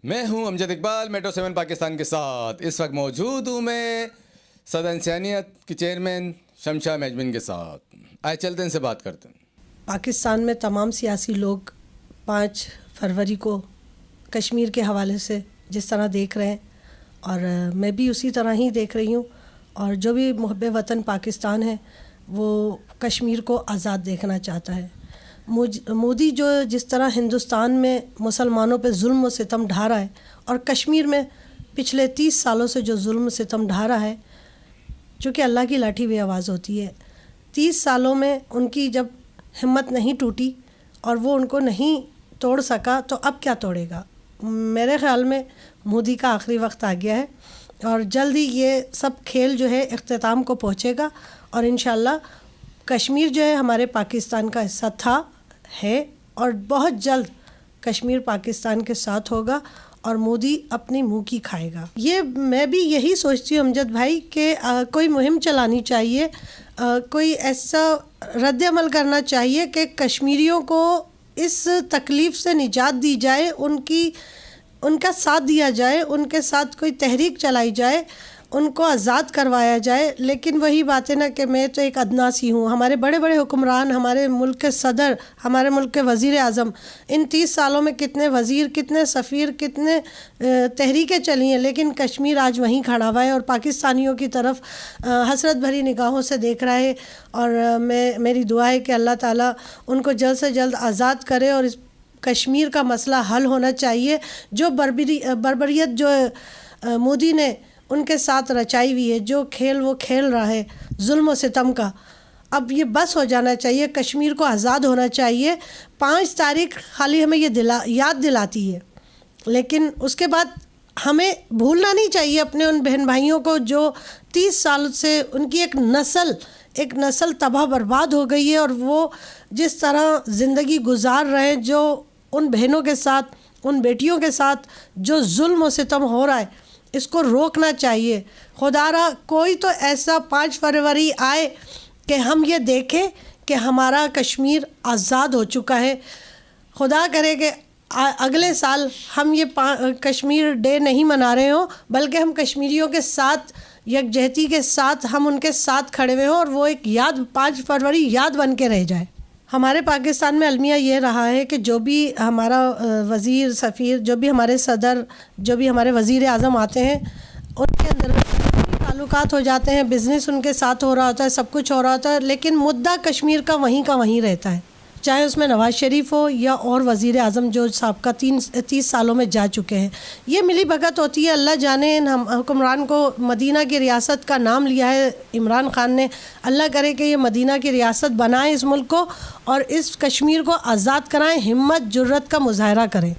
मैं हूं अमजद इकबाल, मेट्रो 7 पाकिस्तान के साथ। इस वक्त मौजूद हूं मैं सदर इंसानियत के चेयरमैन शमशा मैजमिन के साथ। आए चलते इनसे बात करते हैं। पाकिस्तान में तमाम सियासी लोग 5 फरवरी को कश्मीर के हवाले से जिस तरह देख रहे हैं, और मैं भी उसी तरह ही देख रही हूँ। और जो भी मुहब्बे वतन पाकिस्तान है वो कश्मीर को आज़ाद देखना चाहता है। मोदी जो जिस तरह हिंदुस्तान में मुसलमानों पे जुल्म व सितम ढा रहा है, और कश्मीर में पिछले 30 सालों से जो जुल्म सितम ढा रहा है, जो कि अल्लाह की लाठी भी आवाज़ होती है। 30 सालों में उनकी जब हिम्मत नहीं टूटी और वो उनको नहीं तोड़ सका, तो अब क्या तोड़ेगा। मेरे ख़्याल में मोदी का आखिरी वक्त आ गया है और जल्द ही ये सब खेल जो है इख्तिताम को पहुँचेगा। और इंशाअल्लाह कश्मीर जो है हमारे पाकिस्तान का हिस्सा था, है, और बहुत जल्द कश्मीर पाकिस्तान के साथ होगा और मोदी अपनी मुंह की खाएगा। ये मैं भी यही सोचती हूँ अमजद भाई कि कोई मुहिम चलानी चाहिए, कोई ऐसा रद्द अमल करना चाहिए कि कश्मीरियों को इस तकलीफ़ से निजात दी जाए, उनका साथ दिया जाए, उनके साथ कोई तहरीक चलाई जाए, उनको आज़ाद करवाया जाए। लेकिन वही बात है ना कि मैं तो एक अदनासी हूँ। हमारे बड़े बड़े हुक्मरान, हमारे मुल्क के सदर, हमारे मुल्क के वज़ीर आज़म, इन 30 सालों में कितने वज़ीर, कितने सफ़ीर, कितने तहरीकें चली हैं, लेकिन कश्मीर आज वहीं खड़ा हुआ है और पाकिस्तानियों की तरफ हसरत भरी निगाहों से देख रहा है। और मेरी दुआ है कि अल्लाह ताला उनको जल्द से जल्द आज़ाद करे और इस कश्मीर का मसला हल होना चाहिए। जो बर्बरियत जो मोदी ने उनके साथ रचाई हुई है, जो खेल वो खेल रहा है जुल्म व सितम का, अब ये बस हो जाना चाहिए। कश्मीर को आज़ाद होना चाहिए। 5 तारीख खाली हमें ये याद दिलाती है, लेकिन उसके बाद हमें भूलना नहीं चाहिए अपने उन बहन भाइयों को जो 30 साल से उनकी एक नस्ल तबाह बर्बाद हो गई है, और वो जिस तरह ज़िंदगी गुजार रहे हैं, जो उन बहनों के साथ, उन बेटियों के साथ जो जुल्म व सितम हो रहा है, इसको रोकना चाहिए। खुदारा कोई तो ऐसा 5 फरवरी आए कि हम ये देखें कि हमारा कश्मीर आज़ाद हो चुका है। खुदा करे कि अगले साल हम ये कश्मीर डे नहीं मना रहे हों, बल्कि हम कश्मीरियों के साथ यकजहती के साथ हम उनके साथ खड़े हुए हों, और वो एक याद 5 फरवरी याद बन के रह जाए। हमारे पाकिस्तान में अलमिया ये रहा है कि जो भी हमारा वज़ीर, सफ़ीर, जो भी हमारे सदर, जो भी हमारे वज़ीर आज़म आते हैं, उनके अंदर ताल्लुकात हो जाते हैं, बिज़नेस उनके साथ हो रहा होता है, सब कुछ हो रहा होता है, लेकिन मुद्दा कश्मीर का वहीं रहता है। चाहे उसमें नवाज़ शरीफ हो या और वज़ीर आज़म जो साबका 30 सालों में जा चुके हैं। ये मिली भगत होती है। अल्लाह जाने इन हुक्मरान को मदीना की रियासत का नाम लिया है इमरान ख़ान ने। अल्लाह करे कि ये मदीना की रियासत बनाएं इस मुल्क को और इस कश्मीर को आज़ाद कराएं, हिम्मत जुर्रत का मुज़ाहरा करें।